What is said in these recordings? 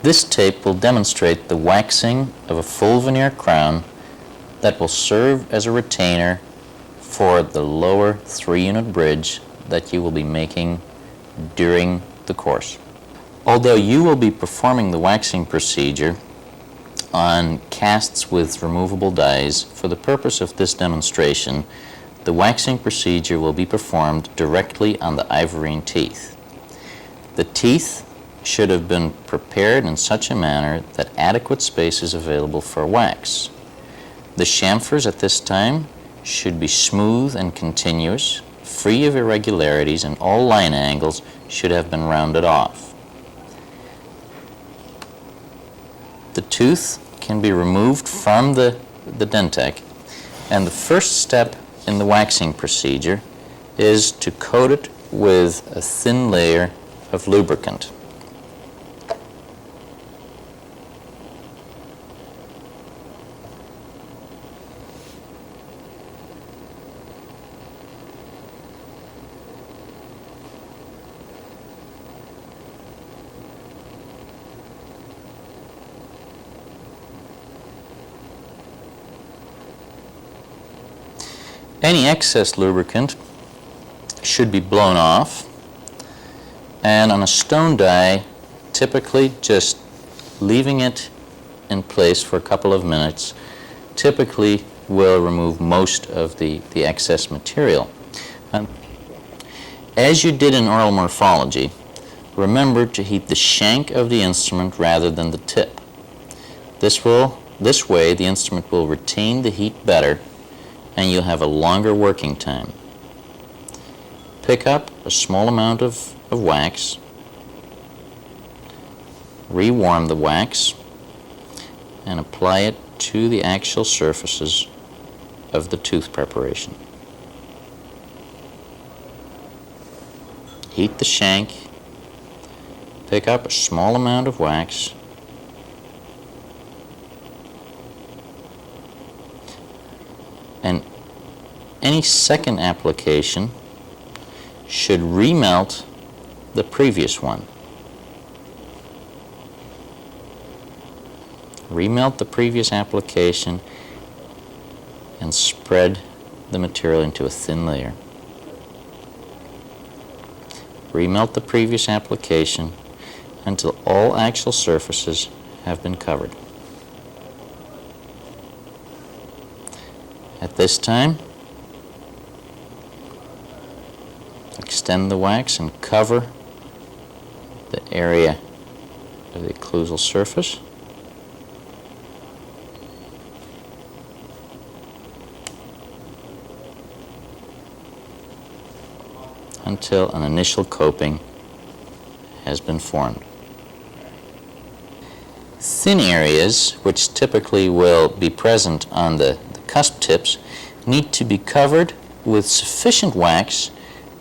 This tape will demonstrate the waxing of a full veneer crown that will serve as a retainer for the lower 3-unit bridge that you will be making during the course. Although you will be performing the waxing procedure on casts with removable dies, for the purpose of this demonstration, the waxing procedure will be performed directly on the ivorine teeth. The teeth should have been prepared in such a manner that adequate space is available for wax. The chamfers at this time should be smooth and continuous, free of irregularities, and all line angles should have been rounded off. The tooth can be removed from the Dentec, and the first step in the waxing procedure is to coat it with a thin layer of lubricant. Any excess lubricant should be blown off, and on a stone die, typically just leaving it in place for a couple of minutes typically will remove most of the excess material. As you did in oral morphology, remember to heat the shank of the instrument rather than the tip. This way the instrument will retain the heat better and you'll have a longer working time. Pick up a small amount of wax, rewarm the wax, and apply it to the actual surfaces of the tooth preparation. Heat the shank, pick up a small amount of wax, and any second application should remelt the previous one. Remelt the previous application and spread the material into a thin layer. Remelt the previous application until all actual surfaces have been covered. At this time, extend the wax and cover the area of the occlusal surface. Until an initial coping has been formed. Thin areas, which typically will be present on the cusp tips, need to be covered with sufficient wax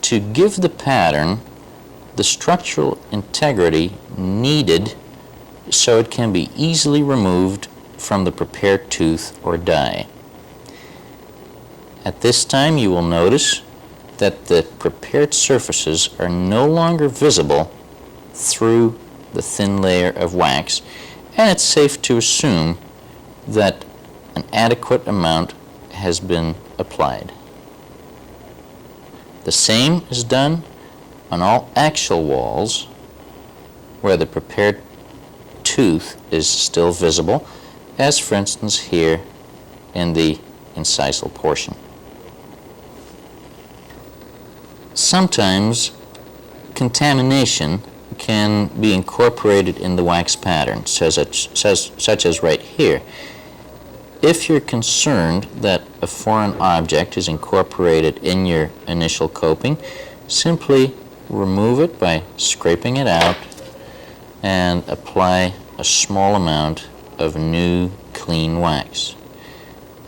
to give the pattern the structural integrity needed so it can be easily removed from the prepared tooth or die. At this time, you will notice that the prepared surfaces are no longer visible through the thin layer of wax, and it's safe to assume that an adequate amount has been applied. The same is done on all actual walls where the prepared tooth is still visible, as for instance here in the incisal portion. Sometimes contamination can be incorporated in the wax pattern, such as right here. If you're concerned that a foreign object is incorporated in your initial coping, simply remove it by scraping it out and apply a small amount of new clean wax.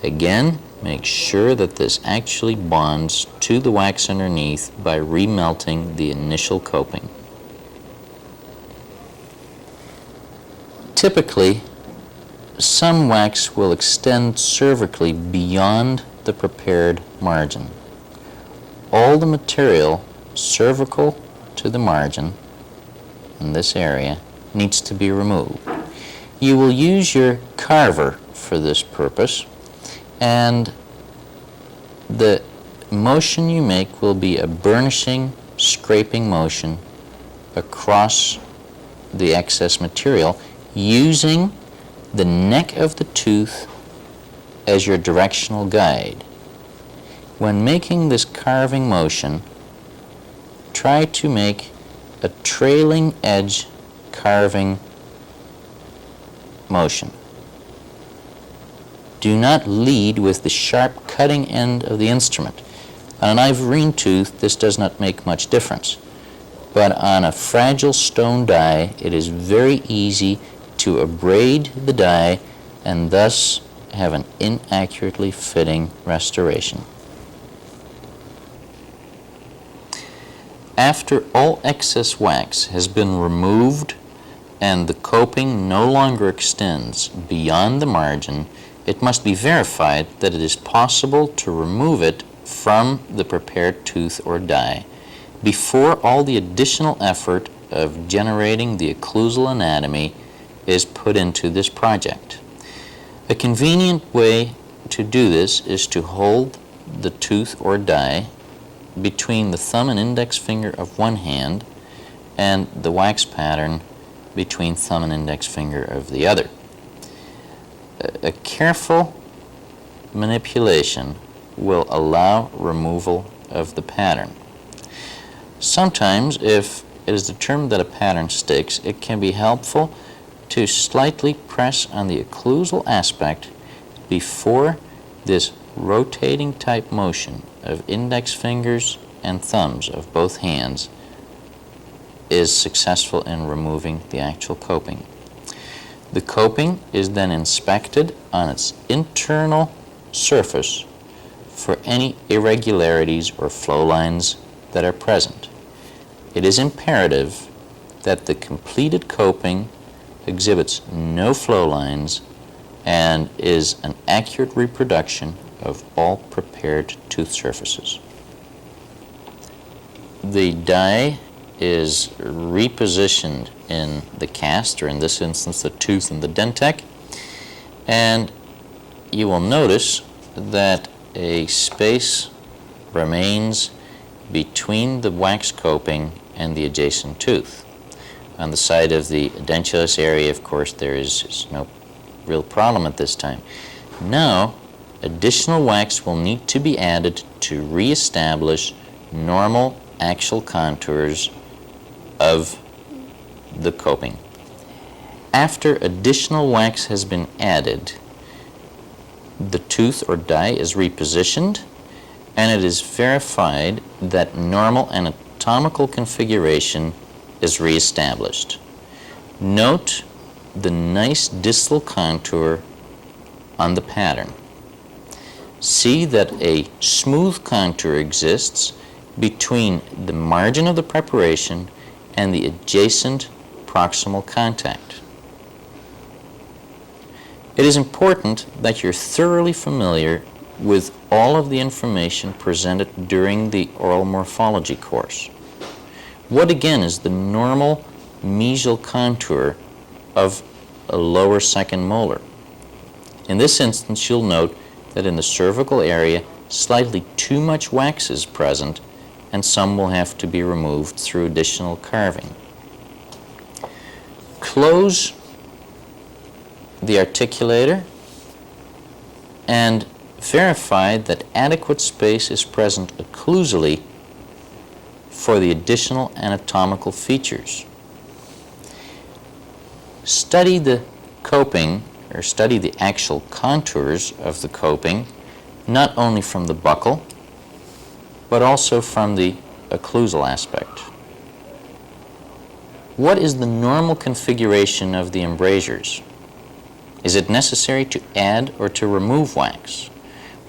Again, make sure that this actually bonds to the wax underneath by remelting the initial coping. Typically, some wax will extend cervically beyond the prepared margin. All the material cervical to the margin in this area needs to be removed. You will use your carver for this purpose, and the motion you make will be a burnishing, scraping motion across the excess material using the neck of the tooth as your directional guide. When making this carving motion, try to make a trailing edge carving motion. Do not lead with the sharp cutting end of the instrument. On an ivorine tooth, this does not make much difference. But on a fragile stone die, it is very easy to abrade the die and thus have an inaccurately fitting restoration. After all excess wax has been removed and the coping no longer extends beyond the margin, it must be verified that it is possible to remove it from the prepared tooth or die before all the additional effort of generating the occlusal anatomy is put into this project. A convenient way to do this is to hold the tooth or die between the thumb and index finger of one hand and the wax pattern between thumb and index finger of the other. A careful manipulation will allow removal of the pattern. Sometimes, if it is determined that a pattern sticks, it can be helpful to slightly press on the occlusal aspect before this rotating type motion of index fingers and thumbs of both hands is successful in removing the actual coping. The coping is then inspected on its internal surface for any irregularities or flow lines that are present. It is imperative that the completed coping exhibits no flow lines and is an accurate reproduction of all prepared tooth surfaces. The die is repositioned in the cast, or in this instance the tooth and the dentec, and you will notice that a space remains between the wax coping and the adjacent tooth. On the side of the edentulous area, of course, there is no real problem at this time. Now, additional wax will need to be added to reestablish normal actual contours of the coping. After additional wax has been added, the tooth or die is repositioned and it is verified that normal anatomical configuration is reestablished. Note the nice distal contour on the pattern. See that a smooth contour exists between the margin of the preparation and the adjacent proximal contact. It is important that you're thoroughly familiar with all of the information presented during the oral morphology course. What again is the normal mesial contour of a lower second molar? In this instance, you'll note that in the cervical area, slightly too much wax is present, and some will have to be removed through additional carving. Close the articulator and verify that adequate space is present occlusally for the additional anatomical features. Study the coping, or study the actual contours of the coping, not only from the buccal, but also from the occlusal aspect. What is the normal configuration of the embrasures? Is it necessary to add or to remove wax?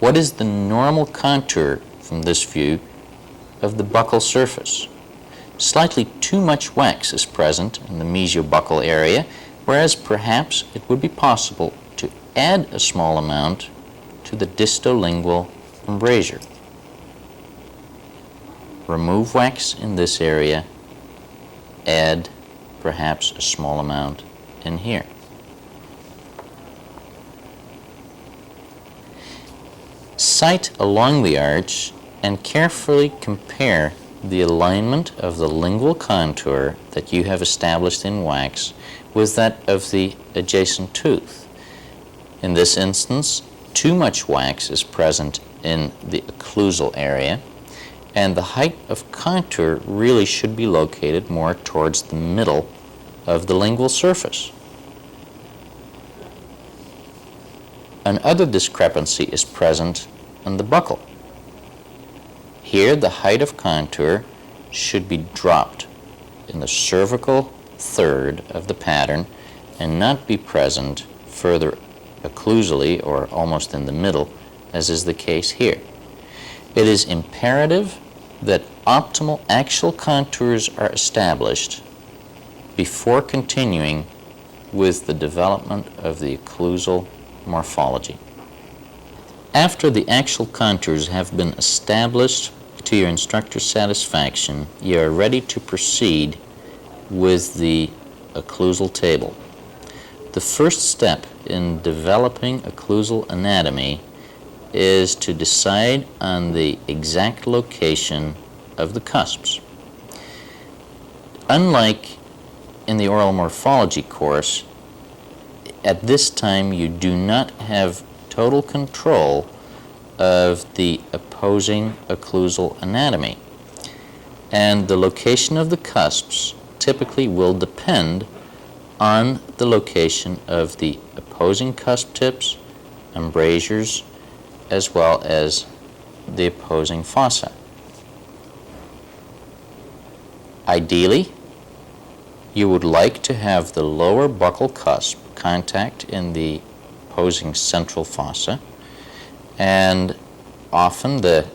What is the normal contour from this view of the buccal surface? Slightly too much wax is present in the mesiobuccal area, whereas perhaps it would be possible to add a small amount to the distolingual embrasure. Remove wax in this area, add perhaps a small amount in here. Sight along the arch and carefully compare the alignment of the lingual contour that you have established in wax with that of the adjacent tooth. In this instance, too much wax is present in the occlusal area, and the height of contour really should be located more towards the middle of the lingual surface. Another discrepancy is present on the buccal. Here, the height of contour should be dropped in the cervical third of the pattern and not be present further occlusally or almost in the middle, as is the case here. It is imperative that optimal axial contours are established before continuing with the development of the occlusal morphology. After the axial contours have been established to your instructor's satisfaction, you are ready to proceed with the occlusal table. The first step in developing occlusal anatomy is to decide on the exact location of the cusps. Unlike in the oral morphology course, at this time you do not have total control of the opposing occlusal anatomy, and the location of the cusps typically will depend on the location of the opposing cusp tips, embrasures, as well as the opposing fossa. Ideally, you would like to have the lower buccal cusp contact in the opposing central fossa, and often the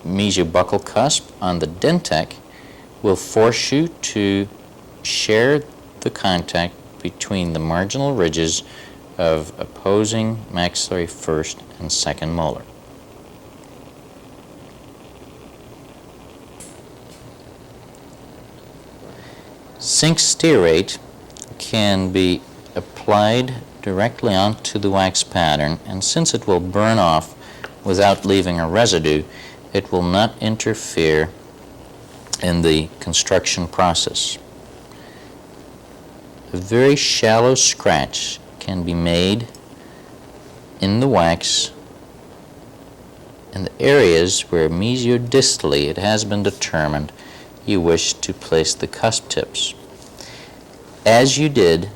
mesiobuccal cusp on the dentec will force you to share the contact between the marginal ridges of opposing maxillary first and second molar. Zinc stearate can be applied directly onto the wax pattern, and since it will burn off without leaving a residue, it will not interfere in the construction process. A very shallow scratch can be made in the wax in the areas where mesiodistally it has been determined you wish to place the cusp tips. As you did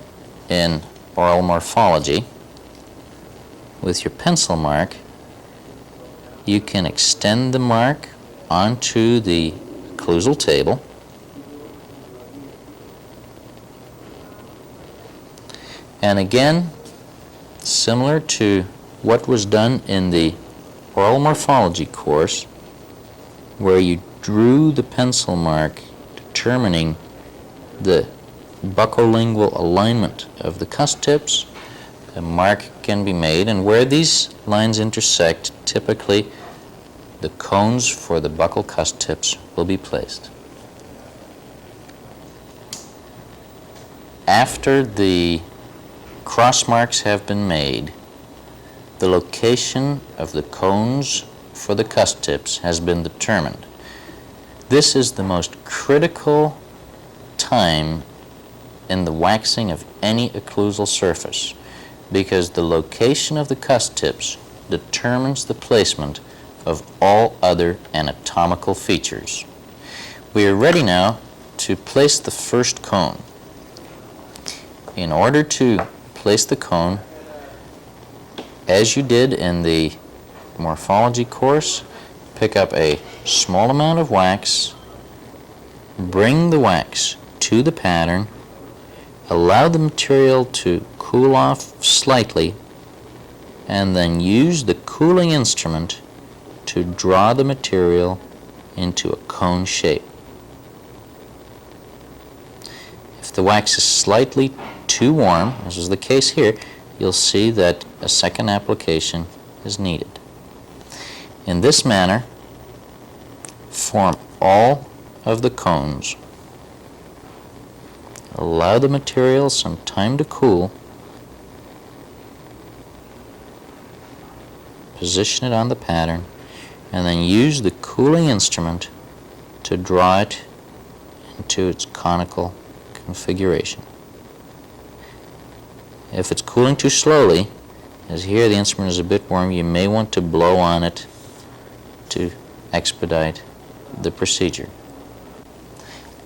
in oral morphology, with your pencil mark, you can extend the mark onto the occlusal table, and again, similar to what was done in the oral morphology course, where you drew the pencil mark determining the buccolingual alignment of the cusp tips, a mark can be made, and where these lines intersect, typically the cones for the buccal cusp tips will be placed. After the cross marks have been made, the location of the cones for the cusp tips has been determined. This is the most critical time in the waxing of any occlusal surface, because the location of the cusp tips determines the placement of all other anatomical features. We are ready now to place the first cone. In order to place the cone, as you did in the morphology course, pick up a small amount of wax, bring the wax to the pattern, allow the material to cool off slightly, and then use the cooling instrument to draw the material into a cone shape. If the wax is slightly too warm, as is the case here, you'll see that a second application is needed. In this manner, form all of the cones Allow the material some time to cool. Position it on the pattern, and then use the cooling instrument to draw it into its conical configuration. If it's cooling too slowly, as here the instrument is a bit warm, you may want to blow on it to expedite the procedure.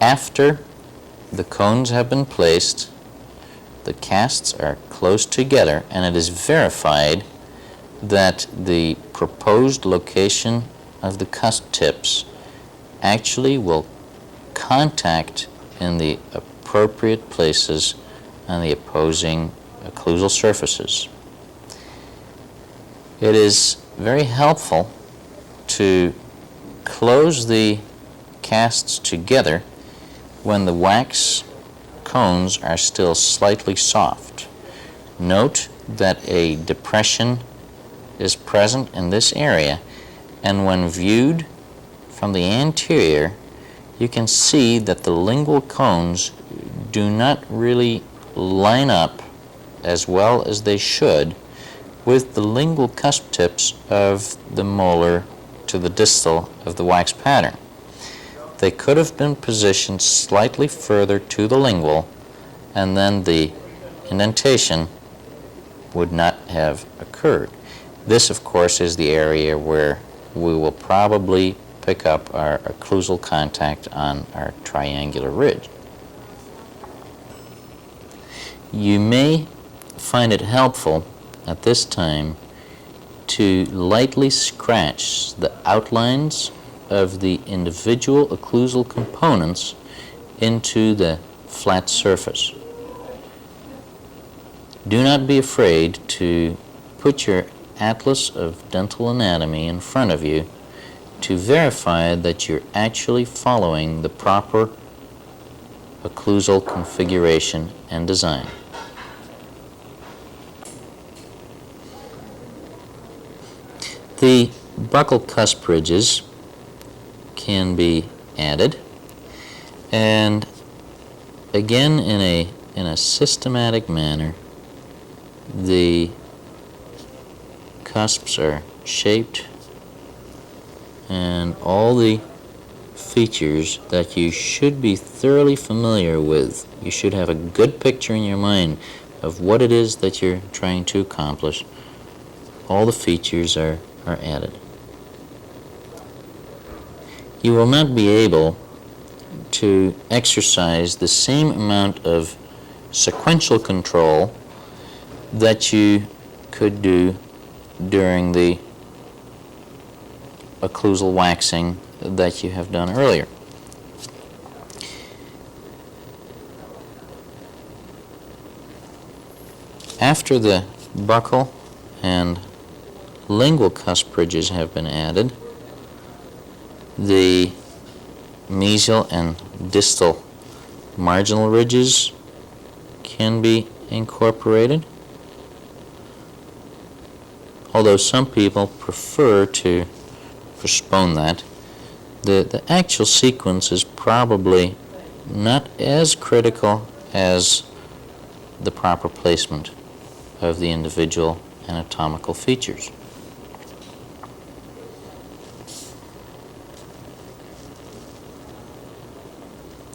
After the cones have been placed, the casts are close together, and it is verified that the proposed location of the cusp tips actually will contact in the appropriate places on the opposing occlusal surfaces. It is very helpful to close the casts together when the wax cones are still slightly soft. Note that a depression is present in this area, and when viewed from the anterior, you can see that the lingual cones do not really line up as well as they should with the lingual cusp tips of the molar to the distal of the wax pattern. They could have been positioned slightly further to the lingual, and then the indentation would not have occurred. This, of course, is the area where we will probably pick up our occlusal contact on our triangular ridge. You may find it helpful at this time to lightly scratch the outlines of the individual occlusal components into the flat surface. Do not be afraid to put your atlas of dental anatomy in front of you to verify that you're actually following the proper occlusal configuration and design. The buccal cusp ridges can be added, and again in a systematic manner, the cusps are shaped, and all the features that you should be thoroughly familiar with. You should have a good picture in your mind of what it is that you're trying to accomplish. All the features are added. You will not be able to exercise the same amount of sequential control that you could do during the occlusal waxing that you have done earlier. After the buccal and lingual cusp ridges have been added, the mesial and distal marginal ridges can be incorporated, although some people prefer to postpone that. The actual sequence is probably not as critical as the proper placement of the individual anatomical features.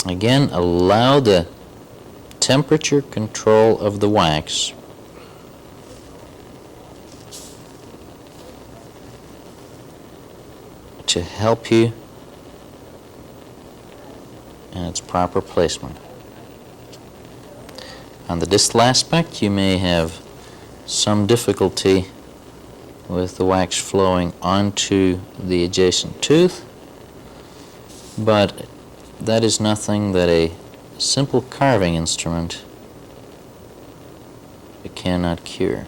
Again, allow the temperature control of the wax to help you in its proper placement. On the distal aspect, you may have some difficulty with the wax flowing onto the adjacent tooth, but that is nothing that a simple carving instrument cannot cure.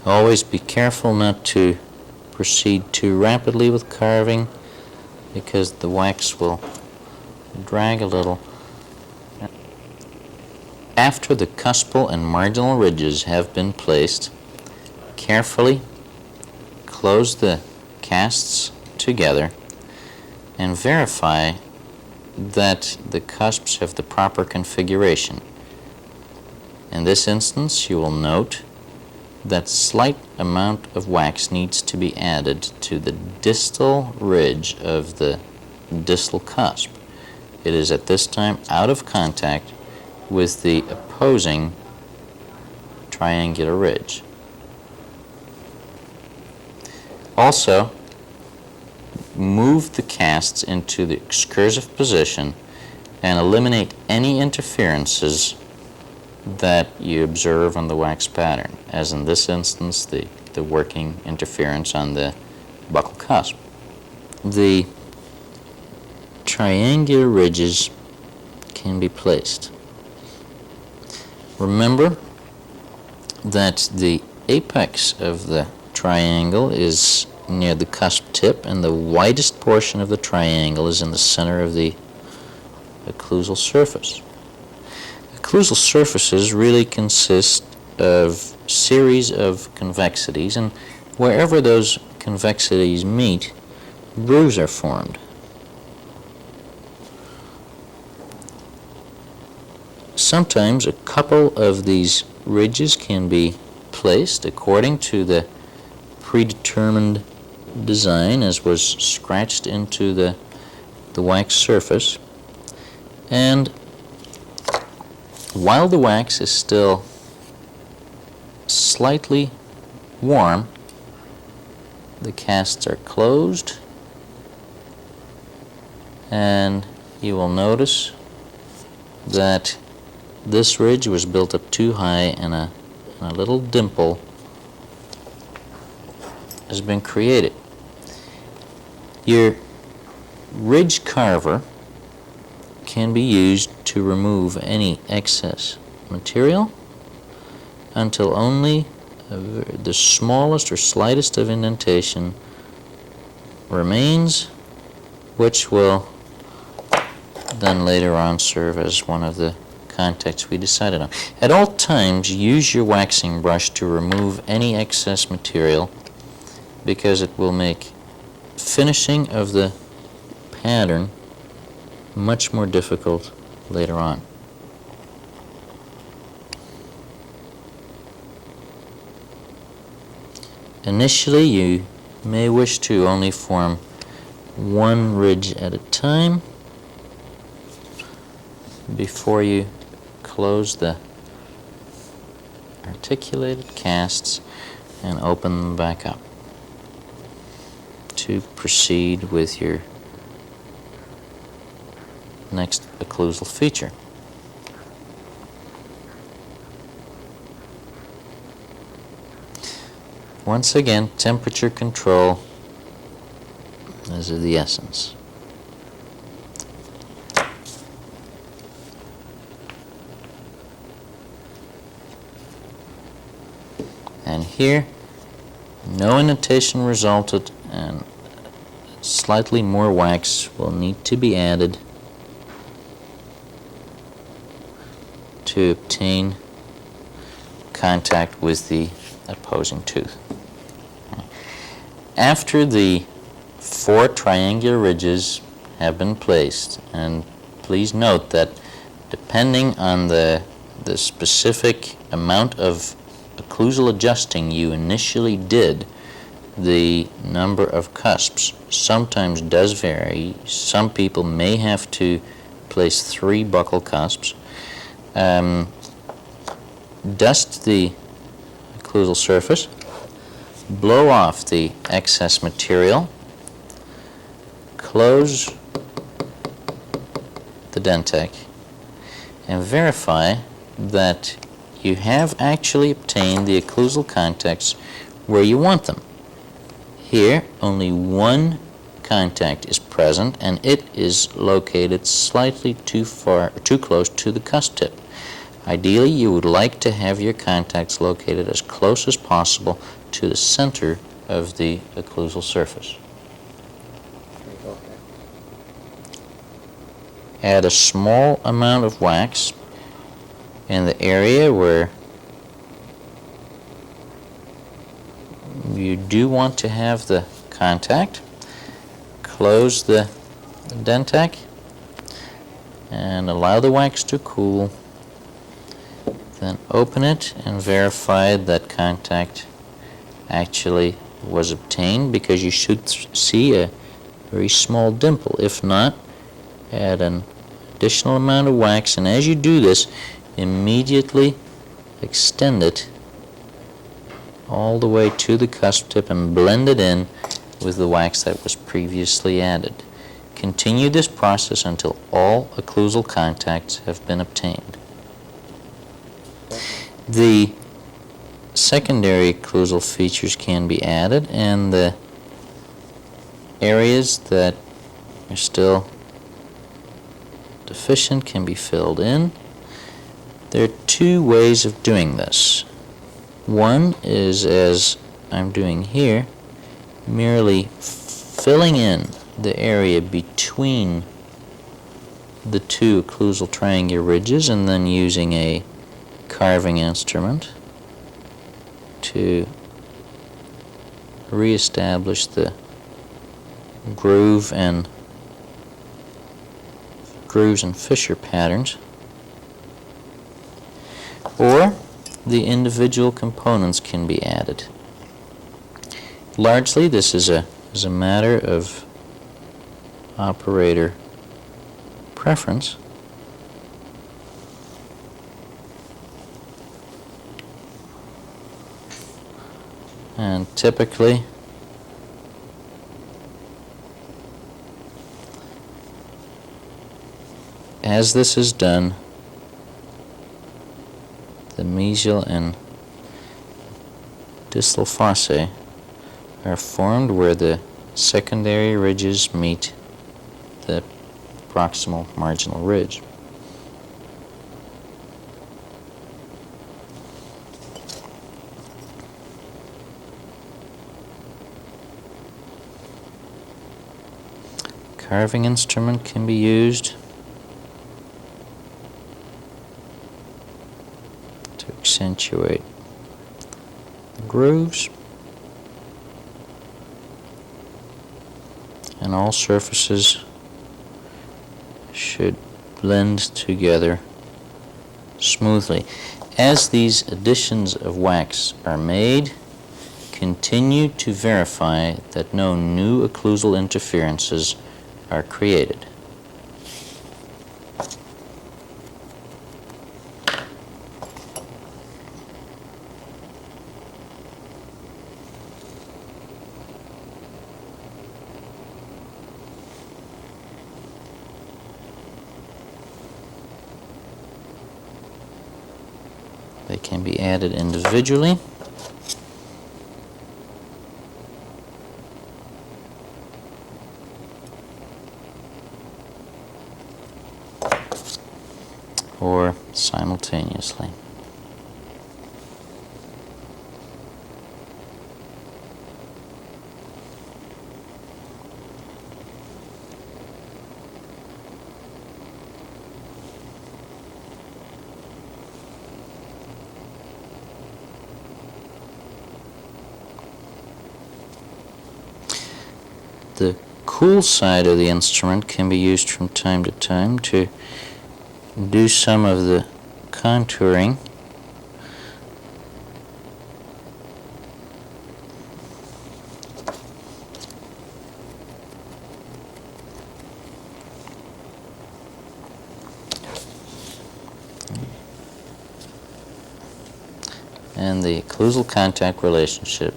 Always be careful not to proceed too rapidly with carving. because the wax will drag a little. After the cuspal and marginal ridges have been placed, carefully close the casts together and verify that the cusps have the proper configuration. In this instance, you will note that slight amount of wax needs to be added to the distal ridge of the distal cusp. It is at this time out of contact with the opposing triangular ridge. Also, move the casts into the excursive position and eliminate any interferences that you observe on the wax pattern, as in this instance, the working interference on the buccal cusp. The triangular ridges can be placed. Remember that the apex of the triangle is near the cusp tip, and the widest portion of the triangle is in the center of the occlusal surface. Occlusal surfaces really consist of series of convexities, and wherever those convexities meet, grooves are formed. Sometimes a couple of these ridges can be placed according to the predetermined design as was scratched into the wax surface, and while the wax is still slightly warm, the casts are closed, and you will notice that this ridge was built up too high, and a little dimple has been created. Your ridge carver can be used to remove any excess material until only the smallest or slightest of indentation remains, which will then later on serve as one of the contacts we decided on. At all times, use your waxing brush to remove any excess material, because it will make finishing of the pattern much more difficult later on. Initially, you may wish to only form one ridge at a time before you close the articulated casts and open them back up to proceed with your next occlusal feature. Once again, temperature control is of the essence. And here, no indentation resulted, and slightly more wax will need to be added to obtain contact with the opposing tooth. After the 4 triangular ridges have been placed, and please note that depending on the specific amount of occlusal adjusting you initially did, the number of cusps sometimes does vary. Some people may have to place 3 buccal cusps. Dust the occlusal surface, blow off the excess material, close the Dentec, and verify that you have actually obtained the occlusal contacts where you want them. Here, only one contact is present, and it is located slightly too close to the cusp tip. Ideally, you would like to have your contacts located as close as possible to the center of the occlusal surface. add a small amount of wax in the area where you do want to have the contact. Close the Dentec and allow the wax to cool. Then open it and verify that contact actually was obtained, because you should see a very small dimple. If not, add an additional amount of wax, and as you do this, immediately extend it all the way to the cusp tip and blend it in with the wax that was previously added. Continue this process until all occlusal contacts have been obtained. The secondary occlusal features can be added, and the areas that are still deficient can be filled in. There are two ways of doing this. One is, as I'm doing here, merely filling in the area between the two occlusal triangular ridges and then using a carving instrument to reestablish the grooves and fissure patterns, or the individual components can be added. Largely, this is a matter of operator preference. And typically, as this is done, the mesial and distal fossae are formed where the secondary ridges meet the proximal marginal ridge. Carving instrument can be used to accentuate the grooves, and all surfaces should blend together smoothly. As these additions of wax are made, continue to verify that no new occlusal interferences are created. They can be added individually. Or simultaneously. The cool side of the instrument can be used from time to time to do some of the contouring. And the occlusal contact relationship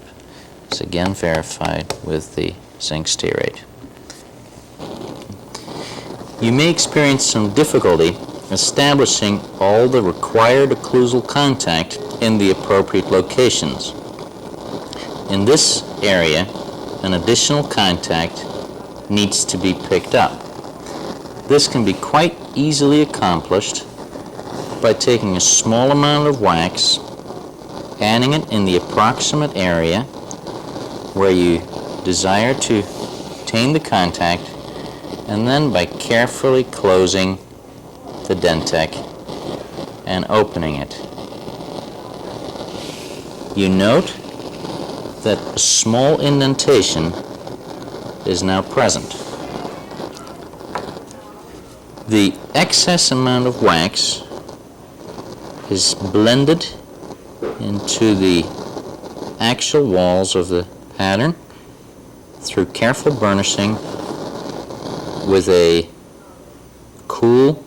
is again verified with the zinc stearate. You may experience some difficulty establishing all the required occlusal contact in the appropriate locations. In this area, an additional contact needs to be picked up. This can be quite easily accomplished by taking a small amount of wax, adding it in the approximate area where you desire to obtain the contact, And then by carefully closing the Dentec and opening it, you note that a small indentation is now present. The excess amount of wax is blended into the actual walls of the pattern through careful burnishing with a cool